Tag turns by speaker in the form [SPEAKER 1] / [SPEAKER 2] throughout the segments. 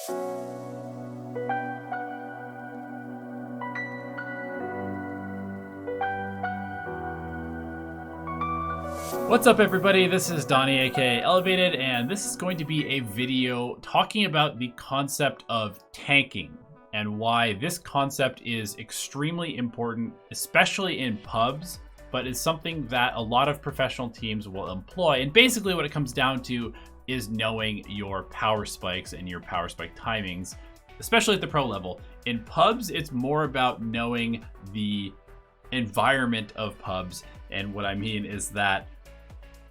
[SPEAKER 1] What's up, everybody? This is Donnie, aka Elevated, and this is going to be a video talking about the concept of tanking and why this concept is extremely important, especially in pubs, but it's something that a lot of professional teams will employ. And basically what it comes down to is knowing your power spikes and your power spike timings, especially at the pro level. In pubs, it's more about knowing the environment of pubs, and what I mean is that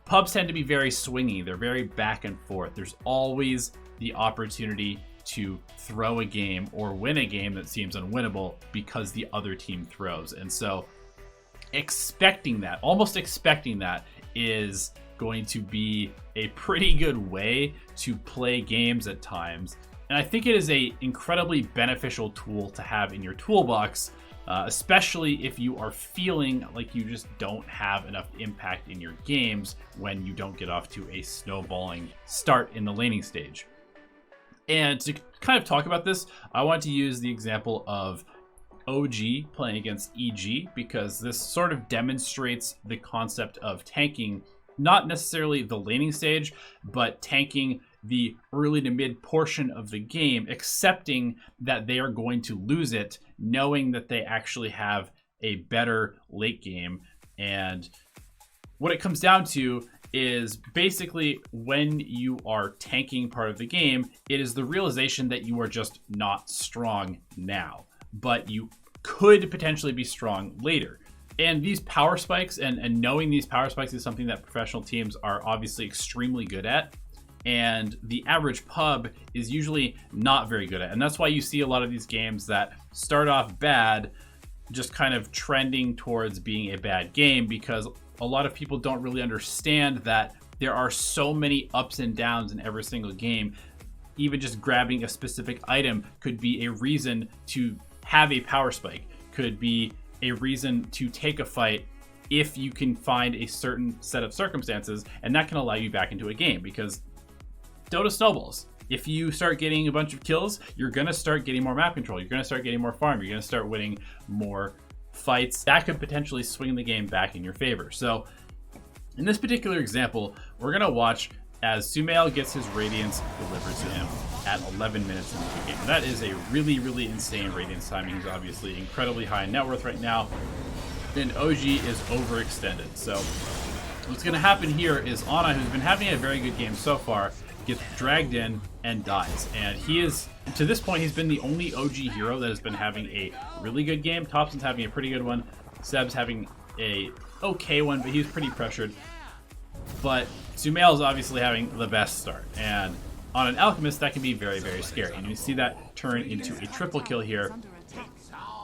[SPEAKER 1] pubs tend to be very swingy. They're very back and forth. There's always the opportunity to throw a game or win a game that seems unwinnable because the other team throws. And so almost expecting that is going to be a pretty good way to play games at times. And I think it is an incredibly beneficial tool to have in your toolbox, especially if you are feeling like you just don't have enough impact in your games when you don't get off to a snowballing start in the laning stage. And to kind of talk about this, I want to use the example of OG playing against EG, because this sort of demonstrates the concept of tanking, not necessarily the laning stage, but tanking the early to mid portion of the game, accepting that they are going to lose it, knowing that they actually have a better late game. And what it comes down to is basically when you are tanking part of the game, it is the realization that you are just not strong now, but you could potentially be strong later. And these power spikes and knowing these power spikes is something that professional teams are obviously extremely good at. And the average pub is usually not very good at. And that's why you see a lot of these games that start off bad, just kind of trending towards being a bad game, because a lot of people don't really understand that there are so many ups and downs in every single game. Even just grabbing a specific item could be a reason to have a power spike, could be a reason to take a fight if you can find a certain set of circumstances, and that can allow you back into a game, because Dota snowballs. If you start getting a bunch of kills, you're going to start getting more map control. You're going to start getting more farm. You're going to start winning more fights. That could potentially swing the game back in your favor. So in this particular example, we're going to watch as Sumail gets his Radiance delivered to him at 11 minutes into the game. That is a really, really insane Radiance timing. He's obviously incredibly high in net worth right now, and OG is overextended. So what's going to happen here is Ana, who's been having a very good game so far, gets dragged in and dies. And he is, to this point, he's been the only OG hero that has been having a really good game. Thompson's having a pretty good one. Seb's having a okay one, but he's pretty pressured. But Sumail is obviously having the best start. And on an Alchemist, that can be very, very scary. And you see that turn into a triple kill here.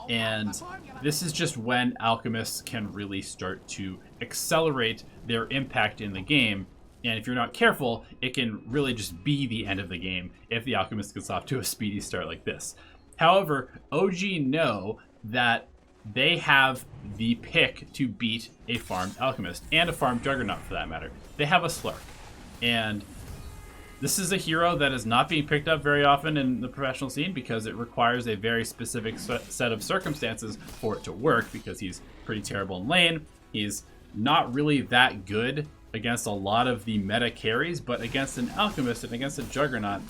[SPEAKER 1] And this is just when Alchemists can really start to accelerate their impact in the game. And if you're not careful, it can really just be the end of the game if the Alchemist gets off to a speedy start like this. However, OG know that they have the pick to beat a farmed Alchemist, and a farmed Juggernaut for that matter. They have a Slark. And this is a hero that is not being picked up very often in the professional scene, because it requires a very specific set of circumstances for it to work, because he's pretty terrible in lane. He's not really that good against a lot of the meta carries, but against an Alchemist and against a Juggernaut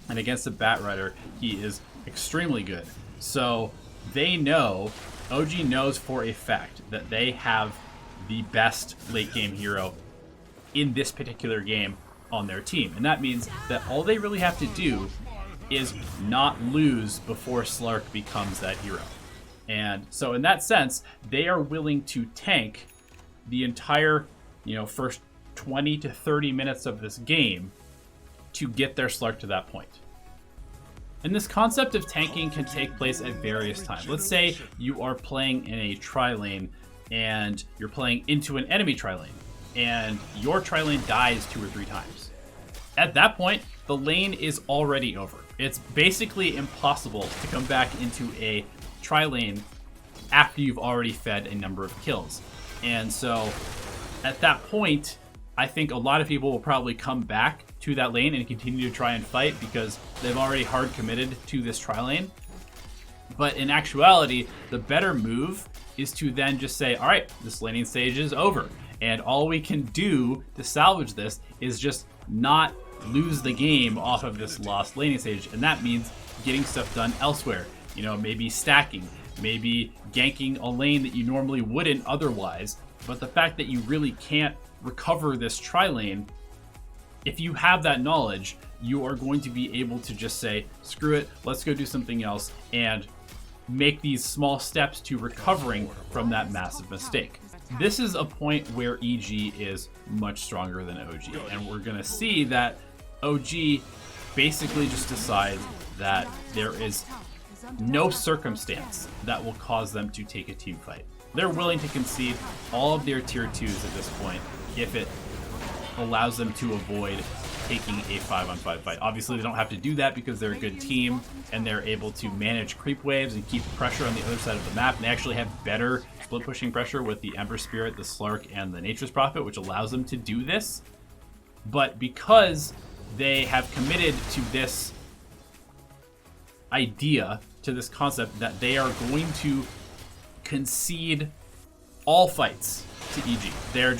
[SPEAKER 1] and against a Batrider, he is extremely good. So they know, OG knows for a fact that they have the best late game hero in this particular game on their team. And that means that all they really have to do is not lose before Slark becomes that hero. And so in that sense, they are willing to tank the entire first 20 to 30 minutes of this game to get their Slark to that point. And this concept of tanking can take place at various times. Let's say you are playing in a tri-lane and you're playing into an enemy tri-lane, and your tri-lane dies 2 or 3 times. At that point, the lane is already over. It's basically impossible to come back into a tri-lane after you've already fed a number of kills. And so at that point, I think a lot of people will probably come back to that lane and continue to try and fight because they've already hard committed to this tri lane. But in actuality, the better move is to then just say, all right, this laning stage is over. And all we can do to salvage this is just not lose the game off of this lost laning stage. And that means getting stuff done elsewhere. You know, maybe stacking, maybe ganking a lane that you normally wouldn't otherwise. But the fact that you really can't recover this tri lane, if you have that knowledge, you are going to be able to just say, screw it, let's go do something else, and make these small steps to recovering from that massive mistake. This is a point where EG is much stronger than OG, and we're going to see that OG basically just decides that there is no circumstance that will cause them to take a team fight. They're willing to concede all of their tier 2s at this point if it allows them to avoid taking a 5-on-5 fight. Obviously, they don't have to do that because they're a good team and they're able to manage creep waves and keep pressure on the other side of the map. And they actually have better split pushing pressure with the Ember Spirit, the Slark, and the Nature's Prophet, which allows them to do this. But because they have committed to this idea, to this concept that they are going to concede all fights to EG. They're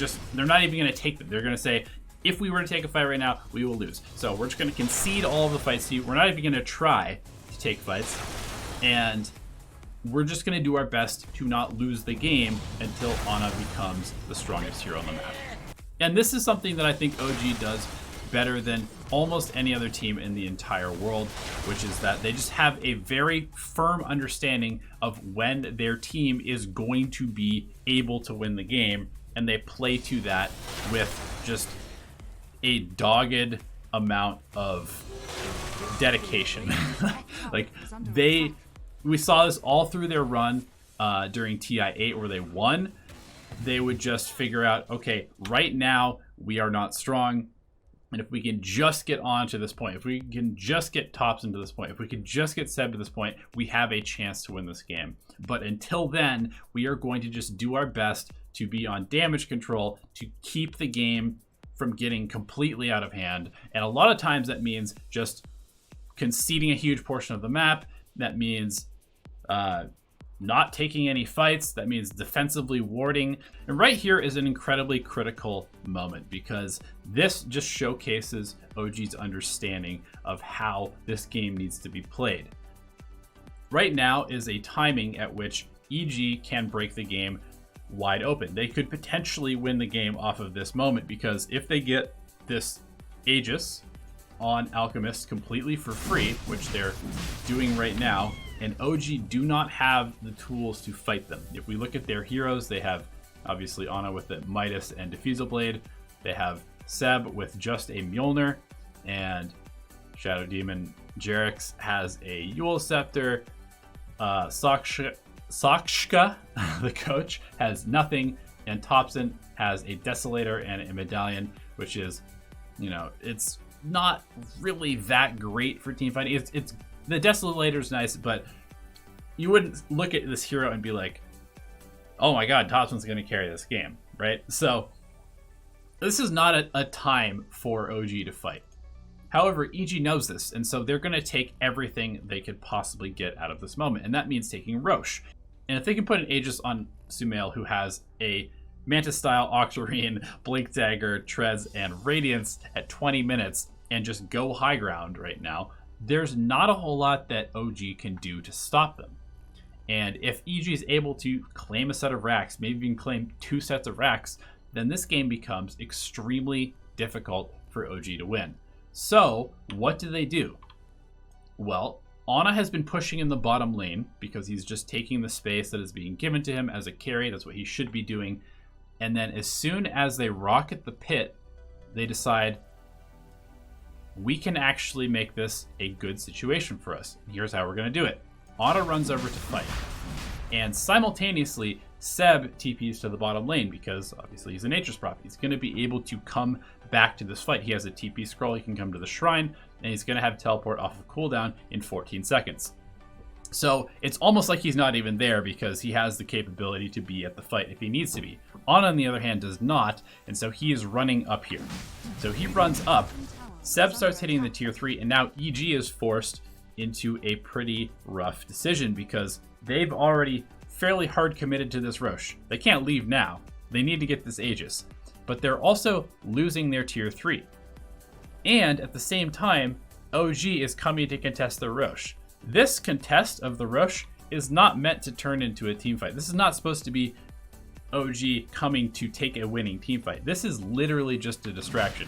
[SPEAKER 1] not even going to take them. They're going to say, if we were to take a fight right now, we will lose. So we're just going to concede all of the fights to you. We're not even going to try to take fights. And we're just going to do our best to not lose the game until Ana becomes the strongest hero on the map. And this is something that I think OG does better than almost any other team in the entire world, which is that they just have a very firm understanding of when their team is going to be able to win the game, and they play to that with just a dogged amount of dedication. Like we saw this all through their run during TI8 where they won. They would just figure out, okay, right now we are not strong. And if we can just get on to this point, if we can just get Tops into this point, if we can just get Seb to this point, we have a chance to win this game. But until then, we are going to just do our best to be on damage control to keep the game from getting completely out of hand. And a lot of times that means just conceding a huge portion of the map. That means not taking any fights. That means defensively warding. And right here is an incredibly critical moment because this just showcases OG's understanding of how this game needs to be played. Right now is a timing at which EG can break the game wide open. They could potentially win the game off of this moment because if they get this Aegis on Alchemist completely for free, which they're doing right now, and OG do not have the tools to fight them. If we look at their heroes, they have obviously Ana with the Midas and Diffusal Blade. They have Seb with just a Mjolnir, and Shadow Demon Jerix has a Yule Scepter. Sakshka, the coach, has nothing, and Thompson has a Desolator and a Medallion, which is, you know, it's not really that great for team fighting. It's the Desolator's nice, but you wouldn't look at this hero and be like, oh my god, Thompson's going to carry this game, right? So this is not a time for OG to fight. However, EG knows this, and so they're going to take everything they could possibly get out of this moment, and that means taking Roche. And if they can put an Aegis on Sumail, who has a Mantis-style Octarine, Blink Dagger, Trez, and Radiance at 20 minutes, and just go high ground right now, there's not a whole lot that OG can do to stop them. And if EG is able to claim a set of racks, maybe even claim 2 sets of racks, then this game becomes extremely difficult for OG to win. So, what do? Well, Ana has been pushing in the bottom lane because he's just taking the space that is being given to him as a carry. That's what he should be doing. And then as soon as they rocket the pit, they decide, we can actually make this a good situation for us. Here's how we're going to do it. Ana runs over to fight. And simultaneously, Seb TPs to the bottom lane because obviously he's a Nature's Prophet. He's going to be able to come back to this fight. He has a TP scroll. He can come to the shrine, and he's going to have teleport off of cooldown in 14 seconds. So it's almost like he's not even there because he has the capability to be at the fight if he needs to be. Ana, on the other hand, does not, and so he is running up here. So he runs up, Seb starts hitting the tier 3, and now EG is forced into a pretty rough decision because they've already fairly hard committed to this Rosh. They can't leave now. They need to get this Aegis. But they're also losing their tier 3. And at the same time, OG is coming to contest the Rosh. This contest of the Rosh is not meant to turn into a team fight. This is not supposed to be OG coming to take a winning team fight. This is literally just a distraction.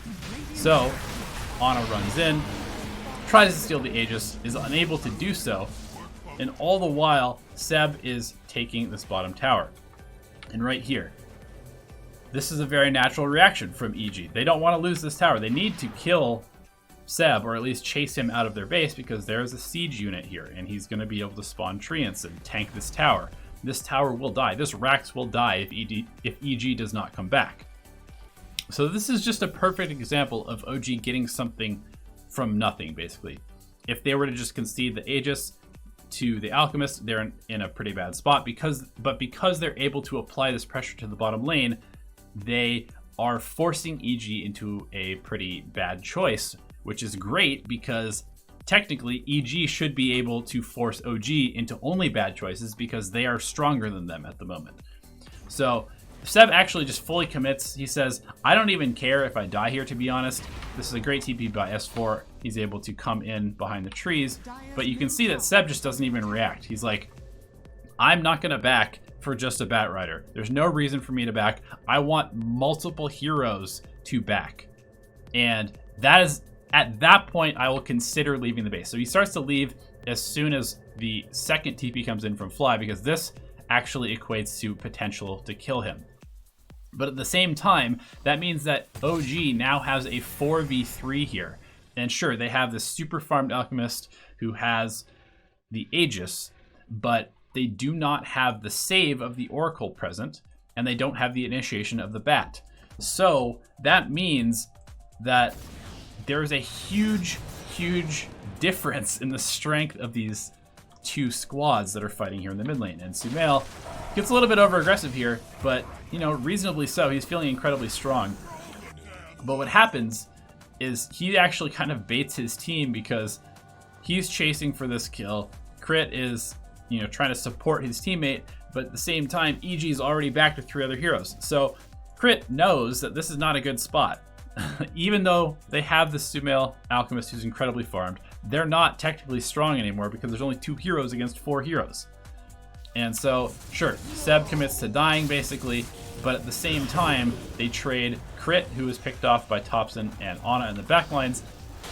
[SPEAKER 1] So, Ana runs in, tries to steal the Aegis, is unable to do so, and all the while, Seb is taking this bottom tower. And right here, this is a very natural reaction from EG. They don't want to lose this tower. They need to kill Seb, or at least chase him out of their base, because there's a siege unit here, and he's going to be able to spawn treants and tank this tower. This tower will die. This Rax will die if EG does not come back. So this is just a perfect example of OG getting something from nothing, basically. If they were to just concede the Aegis to the Alchemist, they're in a pretty bad spot. But because they're able to apply this pressure to the bottom lane, they are forcing EG into a pretty bad choice, which is great because technically EG should be able to force OG into only bad choices because they are stronger than them at the moment. So Seb actually just fully commits. He says, I don't even care if I die here, to be honest. This is a great TP by S4. He's able to come in behind the trees, but you can see that Seb just doesn't even react. He's like, I'm not going to back for just a Bat Rider. There's no reason for me to back. I want multiple heroes to back. And that is, at that point, I will consider leaving the base. So he starts to leave as soon as the second TP comes in from Fly, because this actually equates to potential to kill him. But at the same time, that means that OG now has a 4v3 here. And sure, they have this super farmed Alchemist who has the Aegis, but they do not have the save of the Oracle present, and they don't have the initiation of the Bat. So that means that there's a huge difference in the strength of these two squads that are fighting here in the mid lane. And Sumail gets a little bit over aggressive here, but reasonably so. He's feeling incredibly strong. But what happens is he actually kind of baits his team because he's chasing for this kill. Crit is trying to support his teammate, but at the same time, EG is already back to 3 other heroes. So Crit knows that this is not a good spot. Even though they have the Sumail Alchemist who's incredibly farmed, they're not technically strong anymore because there's only 2 heroes against 4 heroes. And so, sure, Seb commits to dying basically, but at the same time, they trade Crit, who is picked off by Thompson and Ana in the backlines,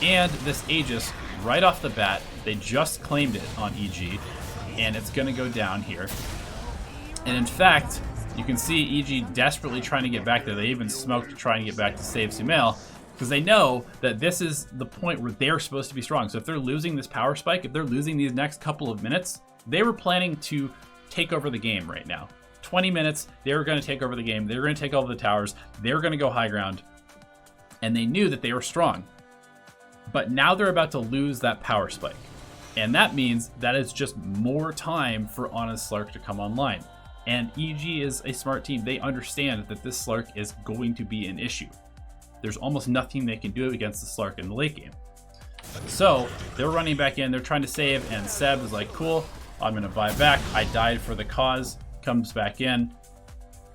[SPEAKER 1] and this Aegis right off the bat. They just claimed it on EG, and it's going to go down here. And in fact, you can see EG desperately trying to get back there. They even smoked to try and get back to save Sumail because they know that this is the point where they're supposed to be strong. So if they're losing this power spike, if they're losing these next couple of minutes, they were planning to take over the game right now. 20 minutes, they were going to take over the game. They were going to take over the towers. They were going to go high ground. And they knew that they were strong. But now they're about to lose that power spike. And that means that it's just more time for Ana's Slark to come online. And EG is a smart team. They understand that this Slark is going to be an issue. There's almost nothing they can do against the Slark in the late game. So they're running back in. They're trying to save. And Seb is like, cool, I'm going to buy back. I died for the cause. Comes back in.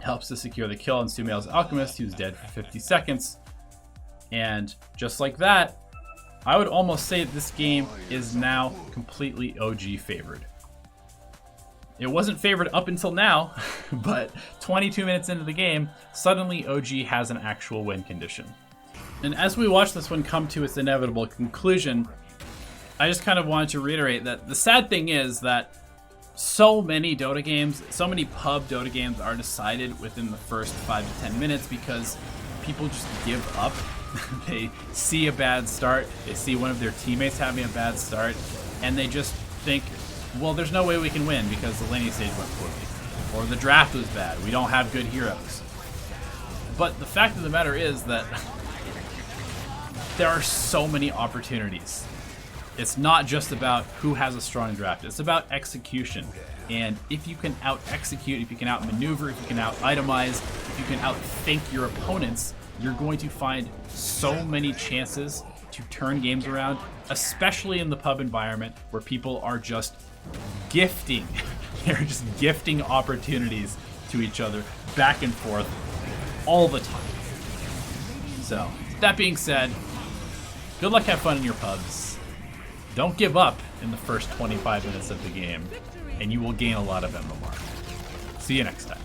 [SPEAKER 1] Helps to secure the kill on Sumail's Alchemist, who's dead for 50 seconds. And just like that, I would almost say this game is now completely OG favored. It wasn't favored up until now, but 22 minutes into the game, suddenly OG has an actual win condition. And as we watch this one come to its inevitable conclusion, I just kind of wanted to reiterate that the sad thing is that so many Dota games, so many pub Dota games are decided within the first 5 to 10 minutes because people just give up. They see a bad start, they see one of their teammates having a bad start, and they just think, well, there's no way we can win because the laning stage went poorly, or the draft was bad, we don't have good heroes. But the fact of the matter is that there are so many opportunities. It's not just about who has a strong draft, it's about execution. And if you can out-execute, if you can out-maneuver, if you can out-itemize, if you can out-think your opponents, you're going to find so many chances to turn games around, especially in the pub environment where people are just gifting. They're just gifting opportunities to each other back and forth all the time. So, that being said, good luck, have fun in your pubs. Don't give up in the first 25 minutes of the game, and you will gain a lot of MMR. See you next time.